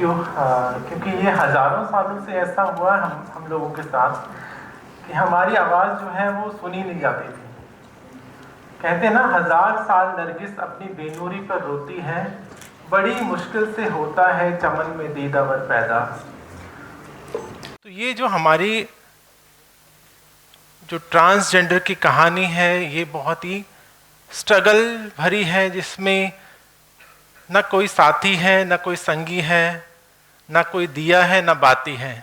Thank you. क्योंकि ये हज़ारों सालों से ऐसा हुआ है हम लोगों के साथ कि हमारी आवाज़ जो है वो सुनी नहीं जाती थी। कहते हैं ना, 1000 साल नरगिस अपनी बेनूरी पर रोती है, बड़ी मुश्किल से होता है चमन में दीदावर पैदा। तो ये जो हमारी जो ट्रांसजेंडर की कहानी है, ये बहुत ही स्ट्रगल भरी है, जिसमें ना कोई साथी है, ना कोई संगी है, ना कोई दिया है, ना बाती है।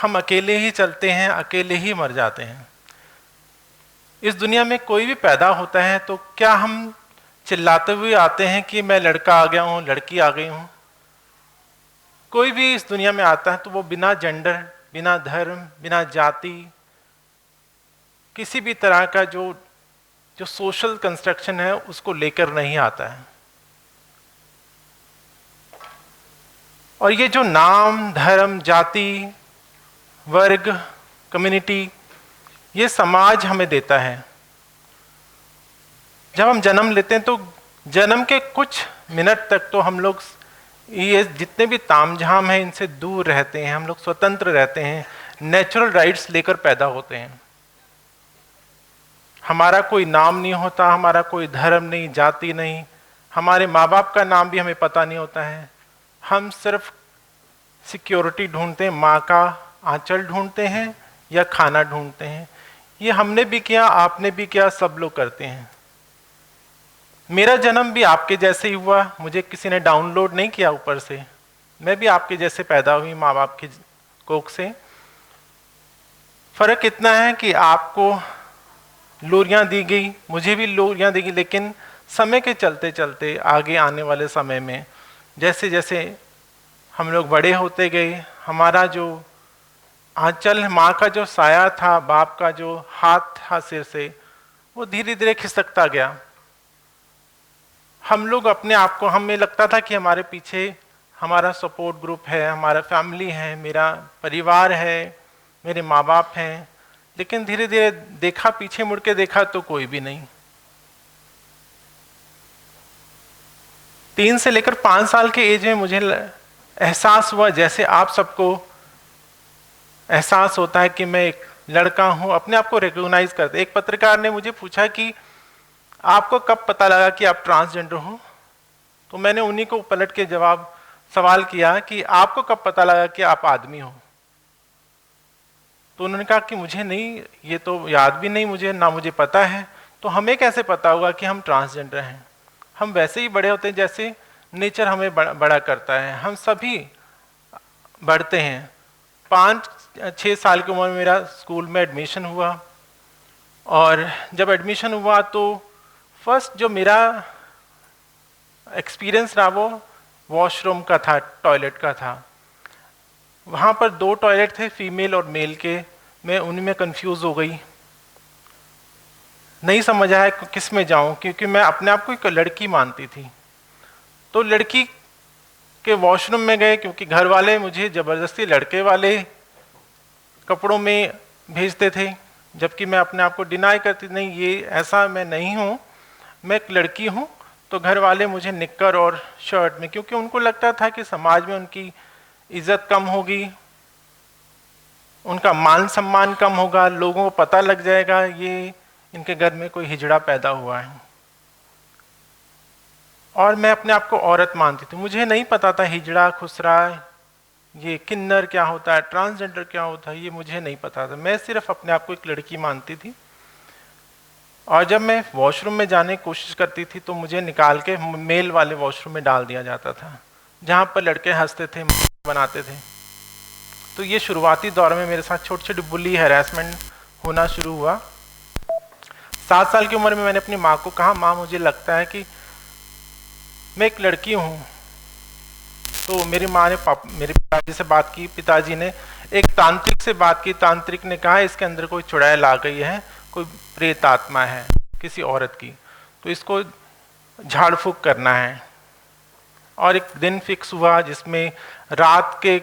हम अकेले ही चलते हैं, अकेले ही मर जाते हैं। इस दुनिया में कोई भी पैदा होता है तो क्या हम चिल्लाते हुए आते हैं कि मैं लड़का आ गया हूं, लड़की आ गई हूं? कोई भी इस दुनिया में आता है तो वो बिना जेंडर, बिना धर्म, बिना जाति, किसी भी तरह का जो सोशल कंस्ट्रक्शन है उसको लेकर नहीं आता है। और ये जो नाम, धर्म, जाति, वर्ग, कम्युनिटी, ये समाज हमें देता है। जब हम जन्म लेते हैं तो जन्म के कुछ मिनट तक तो हम लोग ये जितने भी तामझाम हैं इनसे दूर रहते हैं, हम लोग स्वतंत्र रहते हैं, नेचुरल राइट्स लेकर पैदा होते हैं। हमारा कोई नाम नहीं होता, हमारा कोई धर्म नहीं, जाति नहीं, हमारे माँ बाप का नाम भी हमें पता नहीं होता है। हम सिर्फ सिक्योरिटी ढूंढते हैं, माँ का आंचल ढूंढते हैं या खाना ढूंढते हैं। ये हमने भी किया, आपने भी किया, सब लोग करते हैं। मेरा जन्म भी आपके जैसे ही हुआ, मुझे किसी ने डाउनलोड नहीं किया ऊपर से। मैं भी आपके जैसे पैदा हुई माँ बाप की कोख से। फर्क इतना है कि आपको लोरियां दी गई, मुझे भी लोरियां दी गई, लेकिन समय के चलते चलते आगे आने वाले समय में जैसे जैसे हम लोग बड़े होते गए, हमारा जो आंचल, माँ का जो साया था, बाप का जो हाथ था सिर से, वो धीरे धीरे खिसकता गया। हम लोग अपने आप को, हमें लगता था कि हमारे पीछे हमारा सपोर्ट ग्रुप है, हमारा फैमिली है, मेरा परिवार है, मेरे माँ बाप हैं, लेकिन धीरे धीरे देखा, पीछे मुड़ के देखा तो कोई भी नहीं। 3 से लेकर 5 साल के एज में मुझे एहसास हुआ, जैसे आप सबको एहसास होता है कि मैं एक लड़का हूं, अपने आप को रिकॉग्नाइज करते। एक पत्रकार ने मुझे पूछा कि आपको कब पता लगा कि आप ट्रांसजेंडर हो? तो मैंने उन्हीं को पलट के सवाल किया कि आपको कब पता लगा कि आप आदमी हो? तो उन्होंने कहा कि मुझे नहीं, ये तो याद भी नहीं मुझे, ना मुझे पता है। तो हमें कैसे पता होगा कि हम ट्रांसजेंडर हैं? हम वैसे ही बड़े होते हैं जैसे नेचर हमें बड़ा करता है। हम सभी बढ़ते हैं। 5-6 साल की उम्र में मेरा स्कूल में एडमिशन हुआ, और जब एडमिशन हुआ तो फर्स्ट जो मेरा एक्सपीरियंस रहा वो वॉशरूम का था, टॉयलेट का था। वहाँ पर 2 टॉयलेट थे, फीमेल और मेल के। मैं उन्हीं में कंफ्यूज हो गई, नहीं समझ आया किस में जाऊँ, क्योंकि मैं अपने आप को एक लड़की मानती थी। तो लड़की के वॉशरूम में गए, क्योंकि घर वाले मुझे ज़बरदस्ती लड़के वाले कपड़ों में भेजते थे, जबकि मैं अपने आप को डिनाई करती, नहीं ये ऐसा मैं नहीं हूँ, मैं एक लड़की हूँ। तो घर वाले मुझे निक्कर और शर्ट में, क्योंकि उनको लगता था कि समाज में उनकी इज्जत कम होगी, उनका मान सम्मान कम होगा, लोगों को पता लग जाएगा ये इनके घर में कोई हिजड़ा पैदा हुआ है। और मैं अपने आप को औरत मानती थी। मुझे नहीं पता था हिजड़ा, खुसरा, ये किन्नर क्या होता है, ट्रांसजेंडर क्या होता है, ये मुझे नहीं पता था। मैं सिर्फ अपने आप को एक लड़की मानती थी। और जब मैं वॉशरूम में जाने की कोशिश करती थी तो मुझे निकाल के मेल वाले वॉशरूम में डाल दिया जाता था, जहाँ पर लड़के हंसते थे, बनाते थे। तो ये शुरुआती दौर में मेरे साथ छोटी छोटी बुली, हैरेसमेंट होना शुरू हुआ। 7 साल की उम्र में मैंने अपनी माँ को कहा, माँ मुझे लगता है कि मैं एक लड़की हूँ। तो मेरी माँ ने मेरे पिताजी से बात की, पिताजी ने एक तांत्रिक से बात की। तांत्रिक ने कहा इसके अंदर कोई चुड़ैल आ गई है, कोई प्रेत आत्मा है किसी औरत की, तो इसको झाड़ फूक करना है। और एक दिन फिक्स हुआ जिसमें रात के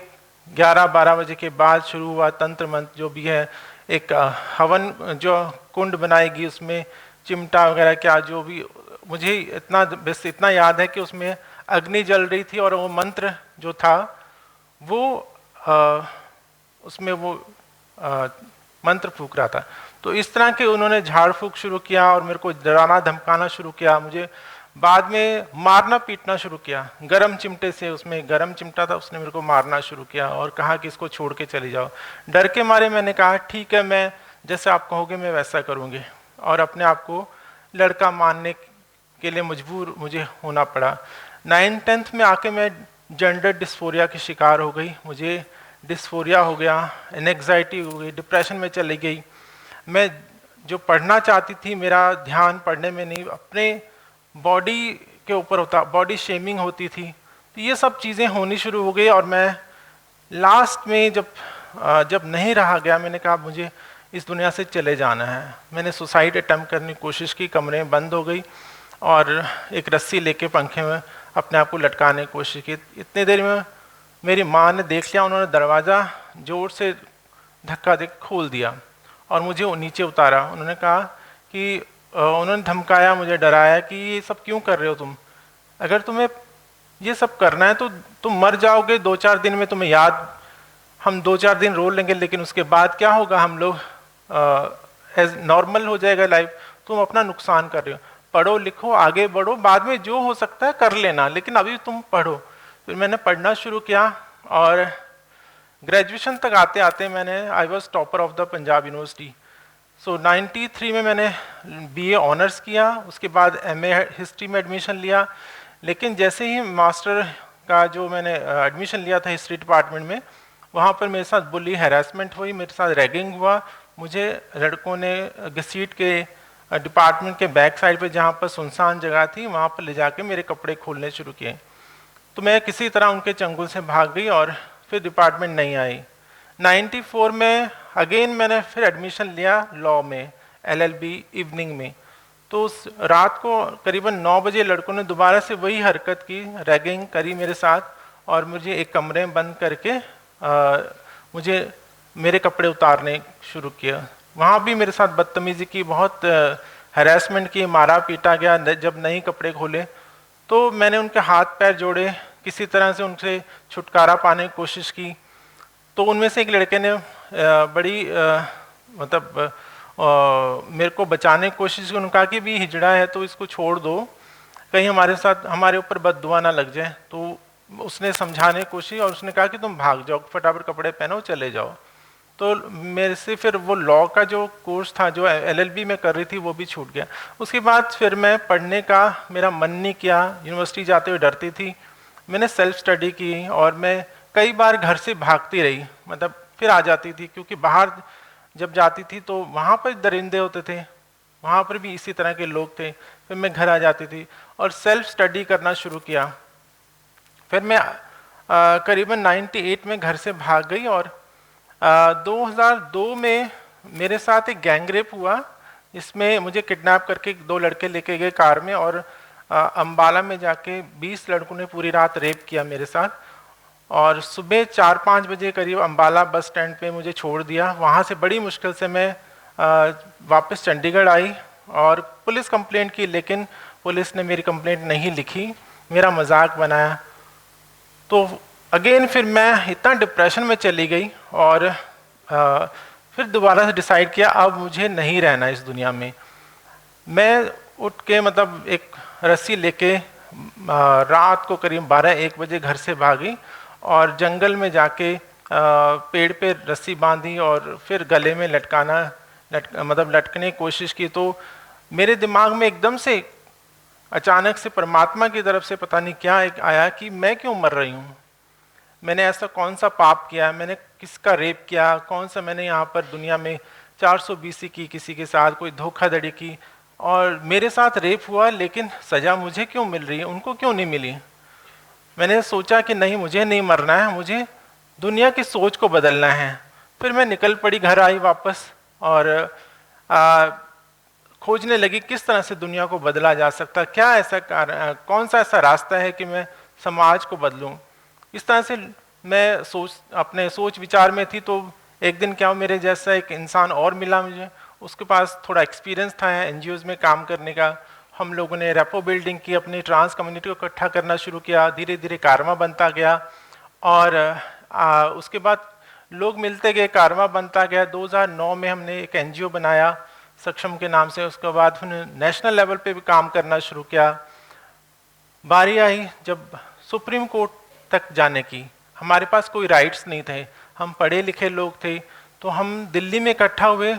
11-12 बजे के बाद शुरू हुआ तंत्र मंत्र, जो भी है। एक हवन जो कुंड बनाएगी, उसमें चिमटा वगैरह क्या जो भी, मुझे इतना बस इतना याद है कि उसमें अग्नि जल रही थी और वो मंत्र जो था वो उसमें वो मंत्र फूंक रहा था। तो इस तरह के उन्होंने झाड़ फूंक शुरू किया और मेरे को डराना धमकाना शुरू किया, मुझे बाद में मारना पीटना शुरू किया गरम चिमटे से। उसमें गरम चिमटा था, उसने मेरे को मारना शुरू किया और कहा कि इसको छोड़ के चली जाओ। डर के मारे मैंने कहा ठीक है, मैं जैसे आप कहोगे मैं वैसा करूँगी, और अपने आप को लड़का मानने के लिए मजबूर मुझे होना पड़ा। 9th-10th में आके मैं जेंडर डिस्फोरिया की शिकार हो गई, मुझे डिस्फोरिया हो गया, एंग्जाइटी हो गई, डिप्रेशन में चली गई। मैं जो पढ़ना चाहती थी मेरा ध्यान पढ़ने में नहीं, अपने बॉडी के ऊपर होता, बॉडी शेमिंग होती थी। तो ये सब चीज़ें होनी शुरू हो गई और मैं लास्ट में जब नहीं रहा गया, मैंने कहा मुझे इस दुनिया से चले जाना है। मैंने सुसाइड अटेम्प्ट करने की कोशिश की, कमरे में बंद हो गई और एक रस्सी लेके पंखे में अपने आप को लटकाने की कोशिश की। इतनी देर में मेरी माँ ने देख लिया, उन्होंने दरवाज़ा जोर से धक्का दे खोल दिया और मुझे नीचे उतारा। उन्होंने कहा कि उन्होंने धमकाया, मुझे डराया कि ये सब क्यों कर रहे हो तुम, अगर तुम्हें ये सब करना है तो तुम मर जाओगे 2-4 दिन में, तुम्हें याद, हम 2-4 दिन रो लेंगे लेकिन उसके बाद क्या होगा, हम लोग एज नॉर्मल हो जाएगा लाइफ। तुम अपना नुकसान कर रहे हो, पढ़ो लिखो आगे बढ़ो, बाद में जो हो सकता है कर लेना, लेकिन अभी तुम पढ़ो। फिर मैंने पढ़ना शुरू किया और ग्रेजुएशन तक आते आते मैंने I was topper of the Punjab University. So 93 में मैंने BA ऑनर्स किया, उसके बाद MA हिस्ट्री में एडमिशन लिया। लेकिन जैसे ही मास्टर का जो मैंने एडमिशन लिया था हिस्ट्री डिपार्टमेंट में, वहाँ पर मेरे साथ बुली हैरेसमेंट हुई, मेरे साथ रैगिंग हुआ। मुझे लड़कों ने घसीट के डिपार्टमेंट के बैक साइड पे जहाँ पर सुनसान जगह थी वहाँ पर ले जाके मेरे कपड़े खोलने शुरू किए। तो मैं किसी तरह उनके चंगुल से भाग गई और फिर डिपार्टमेंट नहीं आई। 94 में अगेन मैंने फिर एडमिशन लिया लॉ में, LLB इवनिंग में। तो उस रात को करीबन 9 बजे लड़कों ने दोबारा से वही हरकत की, रैगिंग करी मेरे साथ और मुझे एक कमरे में बंद करके मुझे मेरे कपड़े उतारने शुरू किया। वहाँ भी मेरे साथ बदतमीज़ी की, बहुत हैरेसमेंट की, मारा पीटा गया जब नहीं कपड़े खोले। तो मैंने उनके हाथ पैर जोड़े, किसी तरह से उनसे छुटकारा पाने की कोशिश की। तो उनमें से एक लड़के ने बड़ी मेरे को बचाने की कोशिश की। उन्होंने कहा कि भी हिजड़ा है तो इसको छोड़ दो, कहीं हमारे ऊपर बददुआ ना लग जाए। तो उसने समझाने की कोशिश और उसने कहा कि तुम भाग जाओ, फटाफट कपड़े पहनो चले जाओ। तो मेरे से फिर वो लॉ का जो कोर्स था जो LLB में कर रही थी वो भी छूट गया। उसके बाद फिर मैं पढ़ने का मेरा मन नहीं किया, यूनिवर्सिटी जाते हुए डरती थी। मैंने सेल्फ स्टडी की और मैं कई बार घर से भागती रही, मतलब फिर आ जाती थी, क्योंकि बाहर जब जाती थी तो वहाँ पर दरिंदे होते थे, वहाँ पर भी इसी तरह के लोग थे। फिर मैं घर आ जाती थी और सेल्फ स्टडी करना शुरू किया। फिर मैं करीबन 98 में घर से भाग गई और 2002 में मेरे साथ एक गैंग रेप हुआ, इसमें मुझे किडनैप करके 2 लड़के लेके गए कार में और अम्बाला में जाके 20 लड़कों ने पूरी रात रेप किया मेरे साथ। और सुबह 4-5 बजे करीब अम्बाला बस स्टैंड पे मुझे छोड़ दिया। वहाँ से बड़ी मुश्किल से मैं वापस चंडीगढ़ आई और पुलिस कंप्लेंट की, लेकिन पुलिस ने मेरी कंप्लेंट नहीं लिखी, मेरा मजाक बनाया। तो अगेन फिर मैं इतना डिप्रेशन में चली गई और फिर दोबारा से डिसाइड किया अब मुझे नहीं रहना इस दुनिया में। मैं उठ के मतलब एक रस्सी लेके रात को करीब 12-1 बजे घर से भागी और जंगल में जाके पेड़ पे रस्सी बांधी और फिर गले में लटकने की कोशिश की। तो मेरे दिमाग में एकदम से अचानक से परमात्मा की तरफ से पता नहीं क्या एक आया कि मैं क्यों मर रही हूँ, मैंने ऐसा कौन सा पाप किया, मैंने किसका रेप किया, कौन सा मैंने यहाँ पर दुनिया में 400 BC की किसी के साथ कोई धोखाधड़ी की और मेरे साथ रेप हुआ, लेकिन सज़ा मुझे क्यों मिल रही है, उनको क्यों नहीं मिली। मैंने सोचा कि नहीं, मुझे नहीं मरना है, मुझे दुनिया की सोच को बदलना है। फिर मैं निकल पड़ी, घर आई वापस और खोजने लगी किस तरह से दुनिया को बदला जा सकता, क्या ऐसा कौन सा ऐसा रास्ता है कि मैं समाज को बदलूं। इस तरह से मैं अपने सोच विचार में थी। तो एक दिन क्या, मेरे जैसा एक इंसान और मिला मुझे, उसके पास थोड़ा एक्सपीरियंस था NGOs में काम करने का, हम लोगों ने रेपो बिल्डिंग की, अपनी ट्रांस कम्युनिटी को इकट्ठा करना शुरू किया, धीरे धीरे कारवा बनता गया और उसके बाद लोग मिलते गए, कारवा बनता गया। 2009 में हमने एक NGO बनाया सक्षम के नाम से। उसके बाद हमने नेशनल लेवल पे भी काम करना शुरू किया। बारी आई जब सुप्रीम कोर्ट तक जाने की, हमारे पास कोई राइट्स नहीं थे, हम पढ़े लिखे लोग थे, तो हम दिल्ली में इकट्ठा हुए।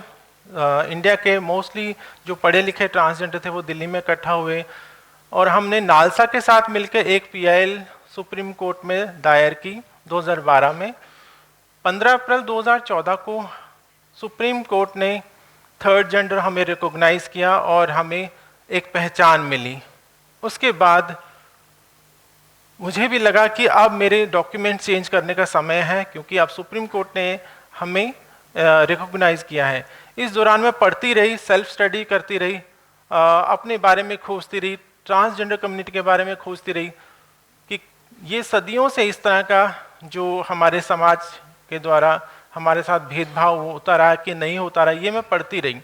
इंडिया के मोस्टली जो पढ़े लिखे ट्रांसजेंडर थे वो दिल्ली में इकट्ठा हुए और हमने नालसा के साथ मिलकर एक PIL सुप्रीम कोर्ट में दायर की 2012 में। 15 अप्रैल 2014 को सुप्रीम कोर्ट ने थर्ड जेंडर हमें रिकॉग्नाइज किया और हमें एक पहचान मिली। उसके बाद मुझे भी लगा कि अब मेरे डॉक्यूमेंट चेंज करने का समय है, क्योंकि अब सुप्रीम कोर्ट ने हमें रिकॉग्नाइज किया है। इस दौरान मैं पढ़ती रही, सेल्फ स्टडी करती रही, अपने बारे में खोजती रही, ट्रांसजेंडर कम्युनिटी के बारे में खोजती रही कि ये सदियों से इस तरह का जो हमारे समाज के द्वारा हमारे साथ भेदभाव होता रहा कि नहीं होता रहा, ये मैं पढ़ती रही।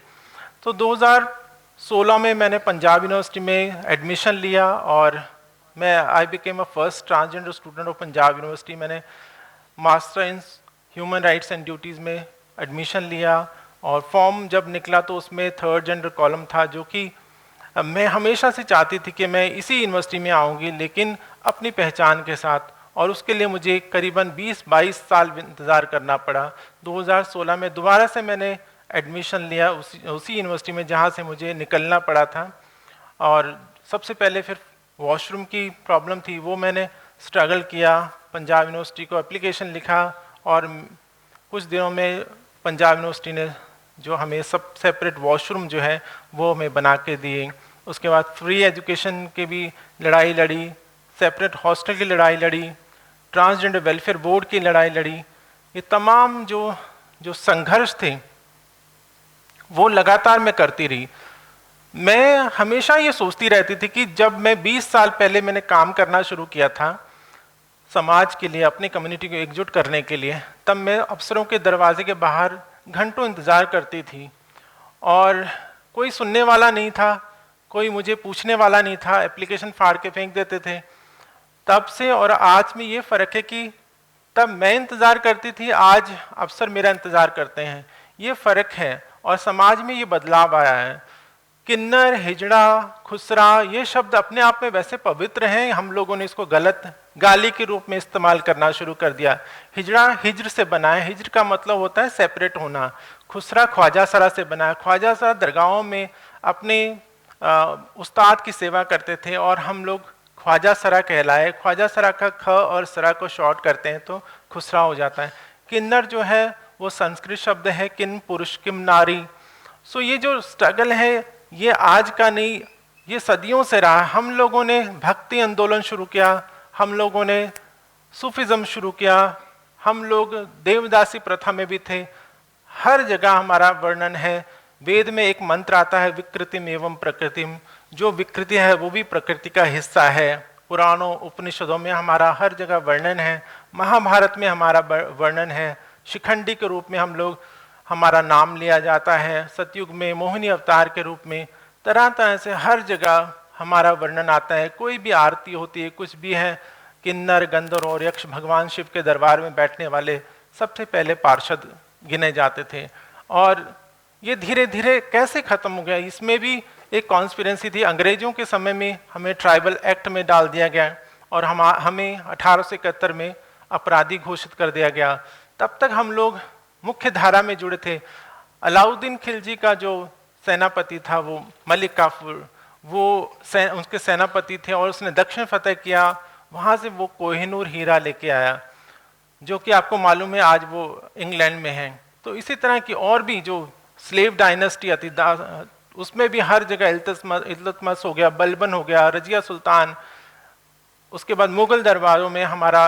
तो 2016 में मैंने पंजाब यूनिवर्सिटी में एडमिशन लिया और I became a first transgender student of Punjab University. मैंने master in human rights and duties में एडमिशन लिया और फॉर्म जब निकला तो उसमें थर्ड जेंडर कॉलम था, जो कि मैं हमेशा से चाहती थी कि मैं इसी यूनिवर्सिटी में आऊँगी, लेकिन अपनी पहचान के साथ। और उसके लिए मुझे करीबन 20-22 साल इंतज़ार करना पड़ा। 2016 में दोबारा से मैंने एडमिशन लिया उसी यूनिवर्सिटी में जहाँ से मुझे निकलना पड़ा था। और सबसे पहले फिर वॉशरूम की प्रॉब्लम थी, वो मैंने स्ट्रगल किया, पंजाब यूनिवर्सिटी को एप्लीकेशन लिखा और कुछ दिनों में पंजाब यूनिवर्सिटी ने जो हमें सब सेपरेट वॉशरूम जो है वो हमें बना के दिए। उसके बाद फ्री एजुकेशन की भी लड़ाई लड़ी, सेपरेट हॉस्टल की लड़ाई लड़ी, ट्रांसजेंडर वेलफेयर बोर्ड की लड़ाई लड़ी। ये तमाम जो संघर्ष थे वो लगातार मैं करती रही। मैं हमेशा ये सोचती रहती थी कि जब मैं 20 साल पहले मैंने काम करना शुरू किया था समाज के लिए, अपनी कम्युनिटी को एकजुट करने के लिए, तब मैं अफसरों के दरवाजे के बाहर घंटों इंतज़ार करती थी और कोई सुनने वाला नहीं था, कोई मुझे पूछने वाला नहीं था, एप्लीकेशन फाड़ के फेंक देते थे। तब से और आज में ये फ़र्क है कि तब मैं इंतज़ार करती थी, आज अफसर मेरा इंतज़ार करते हैं। ये फ़र्क है और समाज में ये बदलाव आया है। किन्नर, हिजड़ा, खुसरा, ये शब्द अपने आप में वैसे पवित्र हैं, हम लोगों ने इसको गलत गाली के रूप में इस्तेमाल करना शुरू कर दिया। हिजड़ा हिज्र से बना है, हिज्र का मतलब होता है सेपरेट होना। खुसरा ख्वाजा सरा से बना है, ख्वाजा सरा दरगाहों में अपने उस्ताद की सेवा करते थे और हम लोग ख्वाजा सरा कहलाए। ख्वाजा सरा का ख और सरा को शॉर्ट करते हैं तो खुसरा हो जाता है। किन्नर जो है वो संस्कृत शब्द है, किन पुरुष किम नारी। सो ये जो स्ट्रगल है ये आज का नहीं, ये सदियों से रहा। हम लोगों ने भक्ति आंदोलन शुरू किया, हम लोगों ने सूफिज्म शुरू किया, हम लोग देवदासी प्रथा में भी थे। हर जगह हमारा वर्णन है। वेद में एक मंत्र आता है, विकृतिम एवं प्रकृतिम। जो विकृति है वो भी प्रकृति का हिस्सा है। पुराणों उपनिषदों में हमारा हर जगह वर्णन है, महाभारत में हमारा वर्णन है। शिखंडी के रूप में हम लोग, हमारा नाम लिया जाता है। सतयुग में मोहिनी अवतार के रूप में तरह तरह से हर जगह हमारा वर्णन आता है। कोई भी आरती होती है, कुछ भी है, किन्नर, गंधर्व और यक्ष भगवान शिव के दरबार में बैठने वाले सबसे पहले पार्षद गिने जाते थे। और ये धीरे धीरे कैसे खत्म हो गया, इसमें भी एक कॉन्स्पिरेंसी थी। अंग्रेजों के समय में हमें ट्राइबल एक्ट में डाल दिया गया और हमें 1871 में अपराधी घोषित कर दिया गया। तब तक हम लोग मुख्य धारा में जुड़े थे। अलाउद्दीन खिलजी का जो सेनापति था, वो मलिक काफूर, वो उसके सेनापति थे और उसने दक्षिण फतेह किया। वहाँ से वो कोहिनूर हीरा लेके आया, जो कि आपको मालूम है आज वो इंग्लैंड में है। तो इसी तरह की और भी जो स्लेव डायनेस्टी आती, उसमें भी हर जगह इल्तुतमिश हो गया, बलबन हो गया, रजिया सुल्तान। उसके बाद मुगल दरबारों में हमारा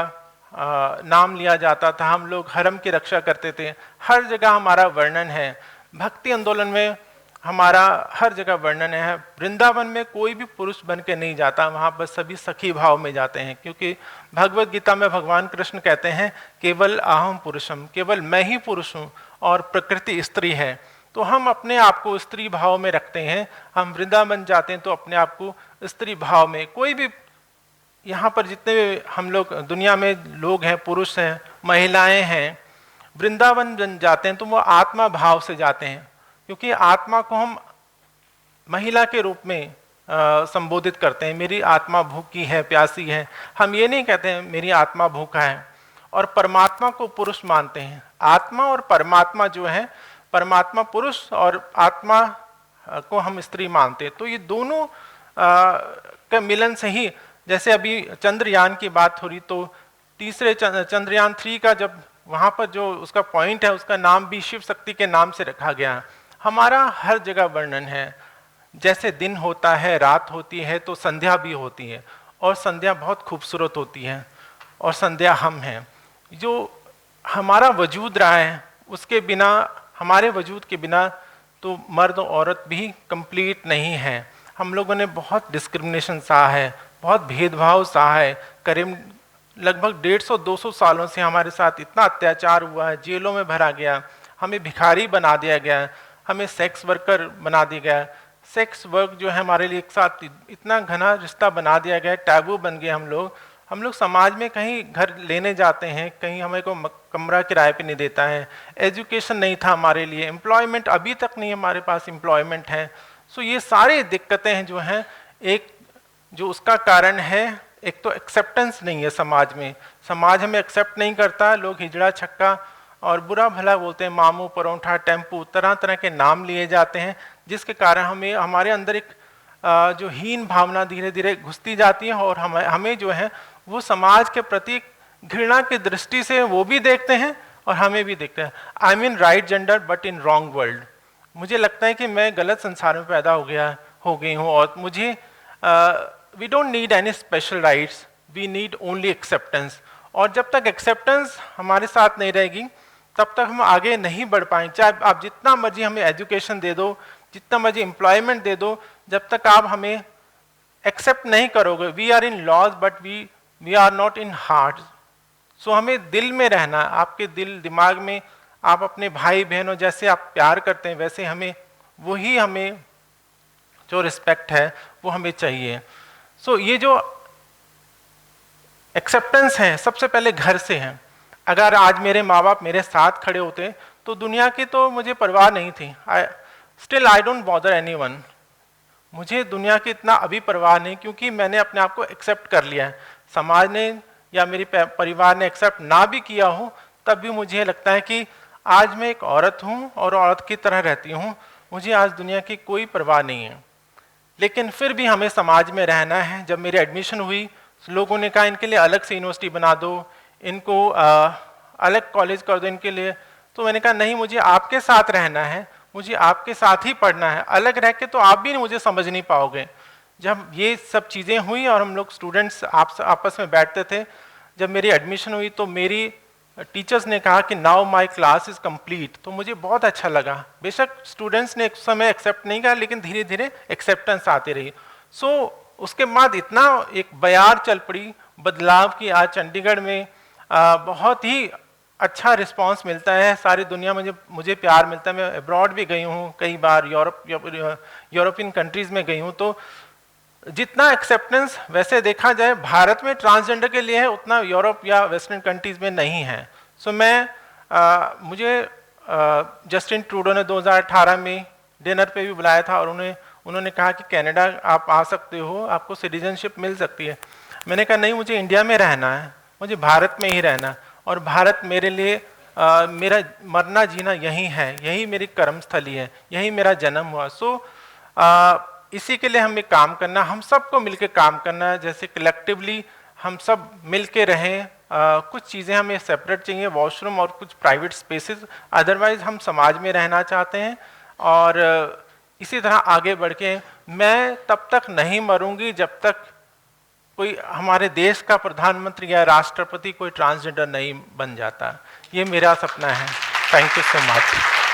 नाम लिया जाता था, हम लोग हरम की रक्षा करते थे। हर जगह हमारा वर्णन है। भक्ति आंदोलन में हमारा हर जगह वर्णन है। वृंदावन में कोई भी पुरुष बन के नहीं जाता, वहाँ पर सभी सखी भाव में जाते हैं, क्योंकि भगवत गीता में भगवान कृष्ण कहते हैं केवल अहम पुरुषम, केवल मैं ही पुरुष हूँ और प्रकृति स्त्री है। तो हम अपने आप को स्त्री भाव में रखते हैं। हम वृंदावन जाते हैं तो अपने आप को स्त्री भाव में, कोई भी यहाँ पर जितने हम लोग दुनिया में लोग हैं, पुरुष हैं, महिलाएं हैं, वृंदावन जाते हैं तो वो आत्मा भाव से जाते हैं, क्योंकि आत्मा को हम महिला के रूप में संबोधित करते हैं। मेरी आत्मा भूखी है, प्यासी है। हम ये नहीं कहते हैं मेरी आत्मा भूखा है। और परमात्मा को पुरुष मानते हैं। आत्मा और परमात्मा जो है, परमात्मा पुरुष और आत्मा को हम स्त्री मानते हैं। तो ये दोनों का मिलन से ही, जैसे अभी चंद्रयान की बात हो रही, तो तीसरे चंद्रयान 3 का जब वहाँ पर जो उसका पॉइंट है, उसका नाम भी शिव शक्ति के नाम से रखा गया। हमारा हर जगह वर्णन है, जैसे दिन होता है, रात होती है, तो संध्या भी होती है, और संध्या बहुत खूबसूरत होती है, और संध्या हम हैं। जो हमारा वजूद रहा है, उसके बिना, हमारे वजूद के बिना तो मर्द और औरत भी कंप्लीट नहीं है। हम लोगों ने बहुत डिस्क्रिमिनेशन सहा है, बहुत भेदभाव सहा है। करीब लगभग 150-200 सालों से हमारे साथ इतना अत्याचार हुआ है, जेलों में भरा गया, हमें भिखारी बना दिया गया, हमें सेक्स वर्कर बना दिया गया। सेक्स वर्क जो है हमारे लिए एक साथ इतना घना रिश्ता बना दिया गया, टैबू बन गए हम लोग समाज में कहीं घर लेने जाते हैं, कहीं हमें को कमरा किराए पे नहीं देता है। एजुकेशन नहीं था हमारे लिए, एम्प्लॉयमेंट अभी तक नहीं हमारे पास एम्प्लॉयमेंट है। सो ये सारी दिक्कतें जो हैं, एक जो उसका कारण है, एक तो एक्सेप्टेंस नहीं है समाज में। समाज हमें एक्सेप्ट नहीं करता, लोग हिजड़ा छक्का और बुरा भला बोलते हैं, मामू, परोठा, टेम्पू, तरह तरह के नाम लिए जाते हैं, जिसके कारण हमें हमारे अंदर एक जो हीन भावना धीरे धीरे घुसती जाती है, और हमें जो है वो समाज के प्रति घृणा की दृष्टि से वो भी देखते हैं और हमें भी देखते हैं। I mean right gender but in wrong world. मुझे लगता है कि मैं गलत संसार में पैदा हो गई हूँ, और मुझे we don't need any special rights, we need only acceptance. और जब तक एक्सेप्टेंस हमारे साथ नहीं रहेगी, तब तक हम आगे नहीं बढ़ पाएंगे। चाहे आप जितना मर्जी हमें एजुकेशन दे दो, जितना मर्जी एम्प्लॉयमेंट दे दो, जब तक आप हमें एक्सेप्ट नहीं करोगे, we are in laws but we are not in heart. So हमें दिल में रहना, आपके दिल दिमाग में आप अपने भाई बहनों जैसे आप प्यार करते हैं, वैसे हमें जो रिस्पेक्ट है वो हमें चाहिए। सो ये जो एक्सेप्टेंस है, सबसे पहले घर से है। अगर आज मेरे माँ बाप मेरे साथ खड़े होते तो दुनिया की तो मुझे परवाह नहीं थी। Still I don't bother anyone. मुझे दुनिया की इतना अभी परवाह नहीं, क्योंकि मैंने अपने आप को एक्सेप्ट कर लिया है। समाज ने या मेरी परिवार ने एक्सेप्ट ना भी किया हो, तब भी मुझे लगता है कि आज मैं एक औरत हूँ और औरत की तरह रहती हूँ। मुझे आज दुनिया की कोई परवाह नहीं है। लेकिन फिर भी हमें समाज में रहना है। जब मेरी एडमिशन हुई, लोगों ने कहा इनके लिए अलग से यूनिवर्सिटी बना दो, इनको अलग कॉलेज कर दो इनके लिए। तो मैंने कहा नहीं, मुझे आपके साथ रहना है, मुझे आपके साथ ही पढ़ना है। अलग रह के तो आप भी मुझे समझ नहीं पाओगे। जब ये सब चीज़ें हुई और हम लोग स्टूडेंट्स आपस में बैठते थे, जब मेरी एडमिशन हुई तो मेरी टीचर्स ने कहा कि now my class is complete. तो मुझे बहुत अच्छा लगा। बेशक स्टूडेंट्स ने एक समय एक्सेप्ट नहीं किया, लेकिन धीरे धीरे एक्सेप्टेंस आती रही। सो उसके बाद इतना एक बयार चल पड़ी बदलाव की। आज चंडीगढ़ में बहुत ही अच्छा रिस्पांस मिलता है, सारी दुनिया में मुझे प्यार मिलता है। मैं अब्रॉड भी गई हूँ कई बार, यूरोपियन कंट्रीज़ में गई हूँ। तो जितना एक्सेप्टेंस वैसे देखा जाए भारत में ट्रांसजेंडर के लिए है, उतना यूरोप या वेस्टर्न कंट्रीज़ में नहीं है। सो मुझे जस्टिन ट्रूडो ने 2018 में डिनर पे भी बुलाया था, और उन्होंने कहा कि कनाडा आप आ सकते हो, आपको सिटीजनशिप मिल सकती है। मैंने कहा नहीं, मुझे इंडिया में रहना है, मुझे भारत में ही रहना, और भारत मेरे लिए मेरा मरना जीना यही है, यही मेरी कर्मस्थली है, यही मेरा जन्म हुआ। सो इसी के लिए हमें काम करना, हम सबको मिलकर काम करना है। जैसे कलेक्टिवली हम सब मिलके रहें। कुछ चीज़ें हमें सेपरेट चाहिए, वॉशरूम और कुछ प्राइवेट स्पेसेस, अदरवाइज हम समाज में रहना चाहते हैं। और इसी तरह आगे बढ़ के मैं तब तक नहीं मरूंगी जब तक कोई हमारे देश का प्रधानमंत्री या राष्ट्रपति कोई ट्रांसजेंडर नहीं बन जाता। ये मेरा सपना है। Thank you so much.